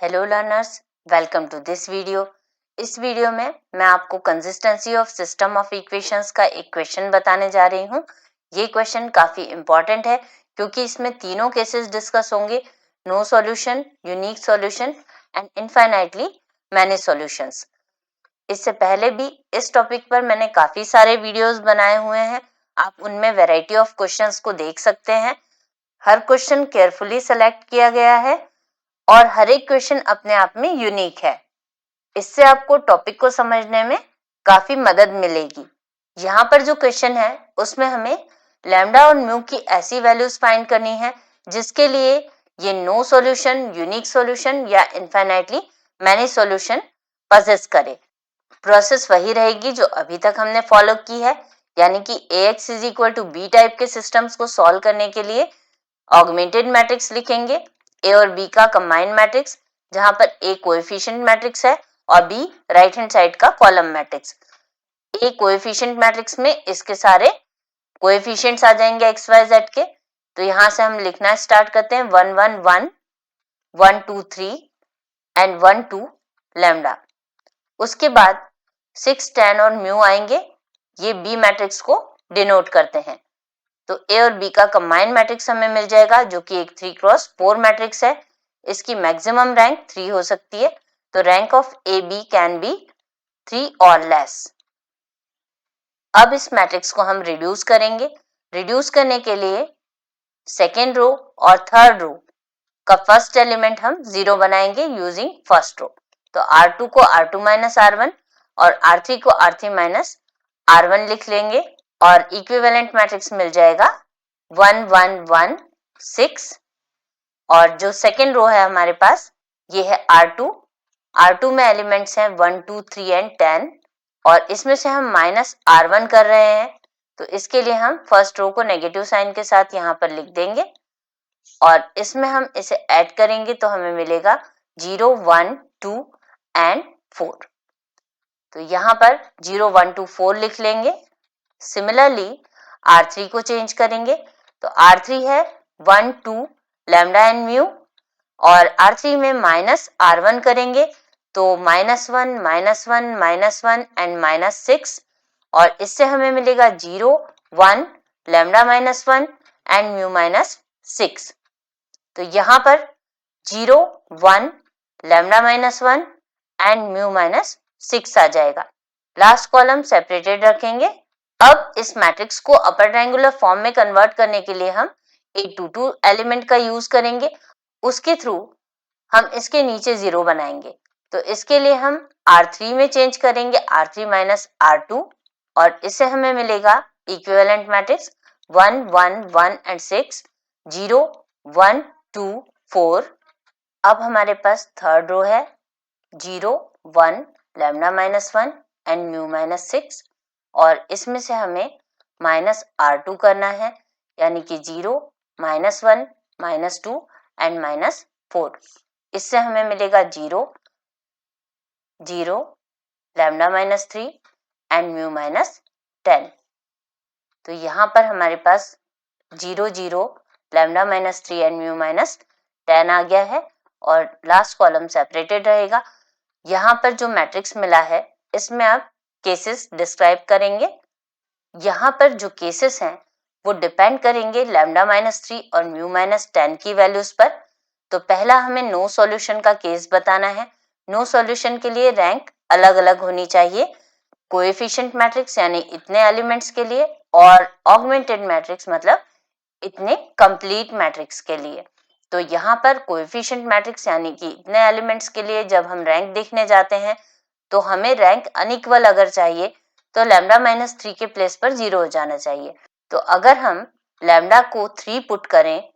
Hello learners, welcome to this video. इस video में मैं आपको consistency of system of equations का एक क्वेश्चन बताने जा रही हूँ। ये क्वेश्चन काफ़ी इम्पॉर्टेंट है क्योंकि इसमें तीनों केसेस डिस्कस होंगे, no solution, unique solution and infinitely many solutions. इससे पहले भी इस टॉपिक पर मैंने काफ़ी सारे वीडियोस बनाए हुए हैं, आप उनमें वैरायटी ऑफ क्वेश्चंस को देख सकते हैं। हर क्वेश्चन केयरफुली सेलेक्ट किया गया है और हर एक क्वेश्चन अपने आप में यूनिक है। इससे आपको टॉपिक को समझने में काफी मदद मिलेगी। यहाँ पर जो क्वेश्चन है उसमें हमें लैम्डा और म्यू की ऐसी वैल्यूज फाइंड करनी है जिसके लिए ये नो सॉल्यूशन, यूनिक सॉल्यूशन या इनफाइनाइटली मैनी सॉल्यूशन पजेस करे। प्रोसेस वही रहेगी जो अभी तक हमने फॉलो की है, यानी कि Ax is equal to B type के सिस्टम्स को सॉल्व करने के लिए ऑगमेंटेड मैट्रिक्स लिखेंगे, ए और बी का कंबाइंड मैट्रिक्स जहां पर ए कोएफिशिएंट मैट्रिक्स है और बी राइट हैंड साइड का कॉलम मैट्रिक्स। ए कोएफिशिएंट मैट्रिक्स में इसके सारे कोएफिशिएंट्स आ जाएंगे एक्स वाई जेड के। तो यहां से हम लिखना स्टार्ट करते हैं 1 1 1 1 2 3 एंड 1 2 लैम्डा। उसके बाद 6 10 और म्यू आएंगे, ये बी मैट्रिक्स को डिनोट करते हैं। तो ए और बी का कंबाइंड मैट्रिक्स हमें मिल जाएगा जो कि एक 3x4 मैट्रिक्स है। इसकी मैक्सिमम रैंक 3 हो सकती है, तो rank of A B can be 3 और लेस। अब इस मैट्रिक्स को हम रिड्यूस करेंगे। रिड्यूस करने के लिए सेकेंड रो और थर्ड रो का फर्स्ट एलिमेंट हम 0 बनाएंगे यूजिंग फर्स्ट रो। तो R2 को R2 माइनस R1 और R3 को R3 माइनस R1 लिख लेंगे और इक्विवेलेंट मैट्रिक्स मिल जाएगा 1 1 1 6। और जो सेकेंड रो है हमारे पास ये है R2 में एलिमेंट्स हैं 1 2 3 एंड 10 और इसमें से हम माइनस R1 कर रहे हैं, तो इसके लिए हम फर्स्ट रो को नेगेटिव साइन के साथ यहाँ पर लिख देंगे और इसमें हम इसे ऐड करेंगे तो हमें मिलेगा 0 1 2 एंड 4। तो यहाँ पर 0 1 2 4 लिख लेंगे। सिमिलरली R3 को चेंज करेंगे, तो R3 है 1 2 लैम्डा एंड म्यू और R3 में माइनस R1 करेंगे तो -1 -1 -1 एंड -6 और इससे हमें मिलेगा 0 1 लैम्डा -1 एंड म्यू -6। तो यहाँ पर 0 1 लैम्डा -1 एंड म्यू -6 आ जाएगा। लास्ट कॉलम सेपरेटेड रखेंगे। अब इस मैट्रिक्स को अपर ट्रायंगुलर फॉर्म में कन्वर्ट करने के लिए हम A22 एलिमेंट का यूज करेंगे, उसके थ्रू हम इसके नीचे 0 बनाएंगे। तो इसके लिए हम R3 में चेंज करेंगे R3 माइनस R2 और इससे हमें मिलेगा इक्विवेलेंट मैट्रिक्स 1 1 1 एंड 6 0 1 2 4। अब हमारे पास थर्ड रो है 0 1 लैम्डा -1 एंड म्यू -6 और इसमें से हमें -R2 करना है, यानी कि 0 -1 -2 एंड -4। इससे हमें मिलेगा 0 0 लैम्डा -3 एंड म्यू -10। तो यहाँ पर हमारे पास 0 0 लैम्डा -3 एंड म्यू -10 आ गया है और लास्ट कॉलम सेपरेटेड रहेगा। यहाँ पर जो मैट्रिक्स मिला है इसमें आप केसेस डिस्क्राइब करेंगे। यहाँ पर जो केसेस हैं वो डिपेंड करेंगे लैम्डा -3 और म्यू -10 की वैल्यूज पर। तो पहला हमें नो सॉल्यूशन का केस बताना है। नो सॉल्यूशन के लिए रैंक अलग अलग होनी चाहिए, कोएफिशिएंट मैट्रिक्स यानी इतने एलिमेंट्स के लिए और ऑगमेंटेड मैट्रिक्स मतलब इतने कंप्लीट मैट्रिक्स के लिए। तो यहाँ पर कोएफिशिएंट मैट्रिक्स यानी कि इतने एलिमेंट्स के लिए जब हम रैंक देखने जाते हैं तो हमें रैंक अनइक्वल अगर चाहिए तो लैम्डा -3 के प्लेस पर 0 हो जाना चाहिए। तो अगर हम लैम्डा को 3 पुट करें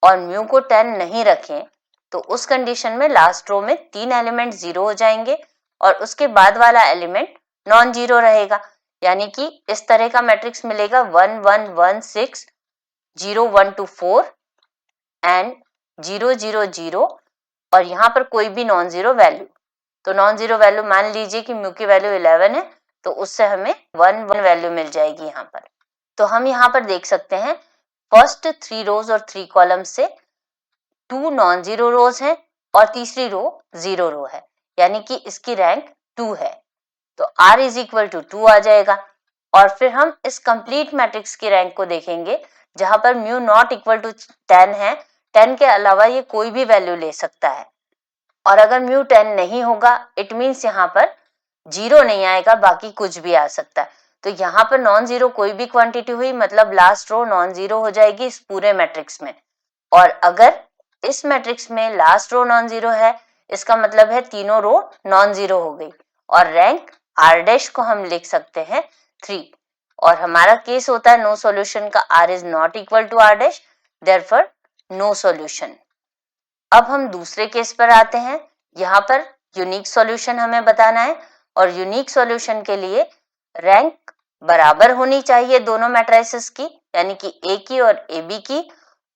और म्यू को 10 नहीं रखें तो उस कंडीशन में लास्ट रो में 3 एलिमेंट 0 हो जाएंगे और उसके बाद वाला एलिमेंट नॉन जीरो रहेगा, यानी कि इस तरह का मैट्रिक्स मिलेगा 1 1 1 6 0 1 2 4 एंड 0 0 0 और यहाँ पर कोई भी नॉन जीरो वैल्यू। तो नॉन जीरो वैल्यू मान लीजिए कि म्यू की वैल्यू 11 है तो उससे हमें 1 1 वैल्यू मिल जाएगी यहाँ पर। तो हम यहाँ पर देख सकते हैं फर्स्ट 3 रोज और 3 कॉलम से 2 नॉन जीरो रोज हैं और तीसरी रो 0 रो है, यानी कि इसकी रैंक 2 है। तो R इज इक्वल टू 2 आ जाएगा। और फिर हम इस कंप्लीट मैट्रिक्स की रैंक को देखेंगे, जहां पर म्यू नॉट इक्वल टू 10 है। 10 के अलावा ये कोई भी वैल्यू ले सकता है। और अगर म्यू 10 नहीं होगा, इट मीन्स यहाँ पर 0 नहीं आएगा, बाकी कुछ भी आ सकता है। तो यहाँ पर नॉन जीरो कोई भी क्वांटिटी हुई, मतलब लास्ट रो नॉन जीरो हो जाएगी इस पूरे मैट्रिक्स में। और अगर इस मैट्रिक्स में लास्ट रो नॉन जीरो है, इसका मतलब है तीनों रो नॉन जीरो हो गई। और रैंक R डैश को हम लिख सकते हैं 3। और हमारा केस होता है नो सॉल्यूशन का, R is not equal to R dash, therefore no solution. अब हम दूसरे केस पर आते हैं। यहाँ पर यूनिक सॉल्यूशन हमें बताना है, और यूनिक सॉल्यूशन के लिए रैंक बराबर होनी चाहिए दोनों मैट्रिसेस की, यानी कि A की और AB की,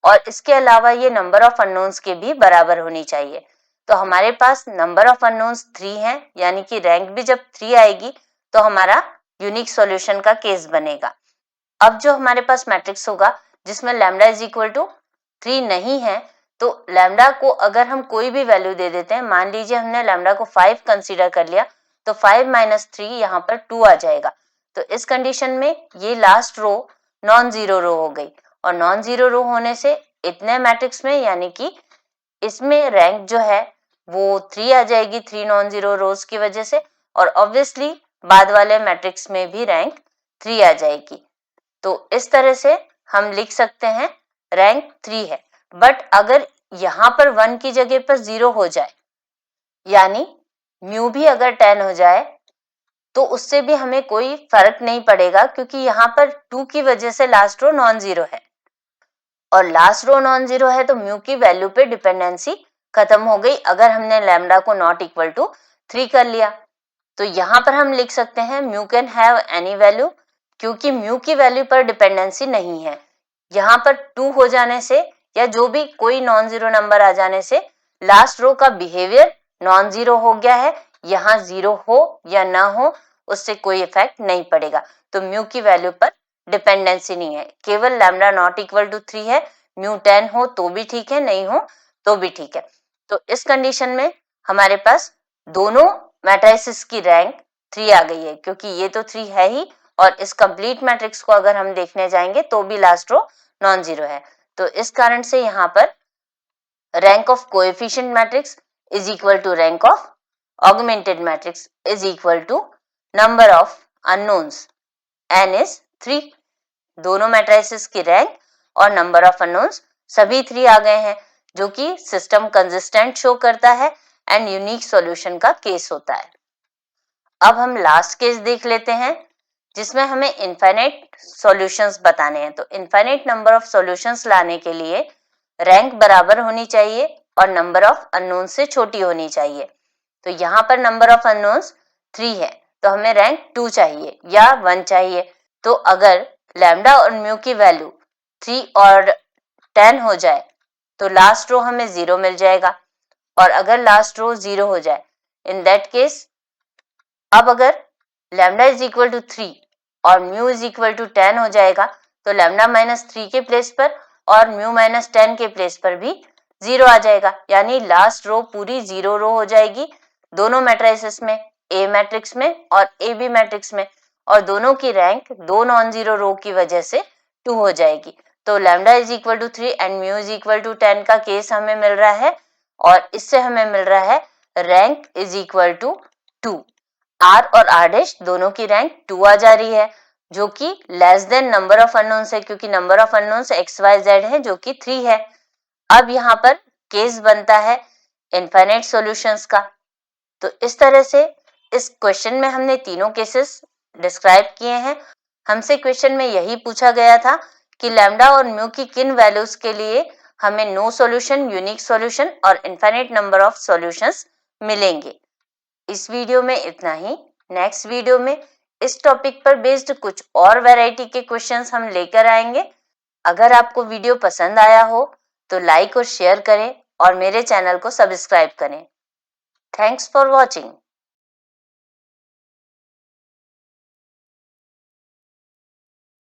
और इसके अलावा ये नंबर ऑफ अननोन्स के भी बराबर होनी चाहिए। तो हमारे पास नंबर ऑफ अननोन्स 3 है, यानी कि रैंक भी जब 3 आएगी तो हमारा यूनिक सॉल्यूशन का केस बनेगा। अब जो हमारे पास मैट्रिक्स होगा जिसमें लैम्डा इज इक्वल टू 3 नहीं है, तो लैम्डा को अगर हम कोई भी वैल्यू दे देते हैं, मान लीजिए हमने लैम्डा को 5 कंसीडर कर लिया, तो 5 माइनस 3 यहाँ पर 2 आ जाएगा। तो इस कंडीशन में ये लास्ट रो नॉन जीरो रो हो गई, और नॉन जीरो रो होने से इतने मैट्रिक्स में, यानी कि इसमें रैंक जो है वो 3 आ जाएगी 3 नॉन जीरो रोज की वजह से, और ऑब्वियसली बाद वाले मैट्रिक्स में भी रैंक 3 आ जाएगी। तो इस तरह से हम लिख सकते हैं रैंक 3 है। बट अगर यहाँ पर 1 की जगह पर 0 हो जाए, यानी म्यू भी अगर 10 हो जाए, तो उससे भी हमें कोई फर्क नहीं पड़ेगा, क्योंकि यहाँ पर 2 की वजह से लास्ट रो नॉन जीरो है, और लास्ट रो नॉन जीरो है, तो म्यू की वैल्यू पे डिपेंडेंसी खत्म हो गई अगर हमने लैम्डा को नॉट इक्वल टू 3 कर लिया। तो यहाँ पर हम लिख सकते हैं mu can have any value, क्योंकि म्यू की वैल्यू पर डिपेंडेंसी नहीं है। यहाँ पर 2 हो जाने से, या जो भी कोई नॉन जीरो नंबर आ जाने से, लास्ट रो का बिहेवियर नॉन जीरो हो गया है। यहाँ 0 हो या ना हो, उससे कोई इफेक्ट नहीं पड़ेगा। तो म्यू की वैल्यू पर डिपेंडेंसी नहीं है, केवल लैम्डा नॉट इक्वल टू 3 है। म्यू 10 हो तो भी ठीक है, नहीं हो तो भी ठीक है। तो इस कंडीशन में हमारे पास दोनों मैट्रिसेस की रैंक 3 आ गई है, क्योंकि ये तो 3 है ही, और इस कंप्लीट मैट्रिक्स को अगर हम देखने जाएंगे तो भी लास्ट रो नॉन जीरो है। तो इस कारण से यहाँ पर rank of coefficient matrix is equal to rank of augmented matrix is equal to number of unknowns, n is 3। दोनों मैट्रिसेस की रैंक और नंबर ऑफ अननोन्स सभी 3 आ गए हैं, जो कि सिस्टम कंसिस्टेंट शो करता है एंड यूनिक सॉल्यूशन का केस होता है। अब हम लास्ट केस देख लेते हैं, जिसमें हमें इनफाइनाइट सॉल्यूशंस बताने हैं। तो इनफाइनाइट नंबर ऑफ सॉल्यूशंस लाने के लिए रैंक बराबर होनी चाहिए और नंबर ऑफ अननोन से छोटी होनी चाहिए। तो यहाँ पर नंबर ऑफ अननोन्स 3 है, तो हमें रैंक 2 चाहिए या 1 चाहिए। तो अगर लैम्डा और म्यू की वैल्यू 3 और 10 हो जाए, तो लास्ट रो हमें 0 मिल जाएगा। और अगर लास्ट रो 0 हो जाए, इन दैट केस, अब अगर लैम्डा इज इक्वल टू 3 और म्यू इज इक्वल टू 10 हो जाएगा, तो लैम्डा माइनस 3 के प्लेस पर और म्यू माइनस 10 के प्लेस पर भी 0 आ जाएगा, यानी लास्ट रो पूरी 0 रो हो जाएगी दोनों मैट्रिसेस में, ए मैट्रिक्स में और ए बी मैट्रिक्स में, और दोनों की रैंक दो नॉन जीरो रो की वजह से 2 हो जाएगी। तो lambda is equal to 3 and mu is equal to 10 का केस हमें मिल रहा है, और इससे हमें मिल रहा है rank is equal to 2। R और R डैश दोनों की रैंक 2 आ जा रही है, जो कि less than number of unknowns है, क्योंकि नंबर ऑफ अननोन्स XYZ है जो कि 3 है। अब यहाँ पर केस बनता है इनफाइनाइट सॉल्यूशंस का। तो इस तरह से इस क्वेश्चन में हमने तीनों केसेस डिस्क्राइब किए हैं। हमसे क्वेश्चन में यही पूछा गया था कि लैम्डा और म्यू की किन वैल्यूज के लिए हमें नो सॉल्यूशन, यूनिक सॉल्यूशन और इनफाइनाइट नंबर ऑफ सॉल्यूशंस मिलेंगे। इस वीडियो में इतना ही। नेक्स्ट वीडियो में इस टॉपिक पर बेस्ड कुछ और वैरायटी के क्वेश्चंस हम लेकर आएंगे। अगर आपको वीडियो पसंद आया हो तो लाइक और शेयर करें और मेरे चैनल को सब्सक्राइब करें। Thanks for watching.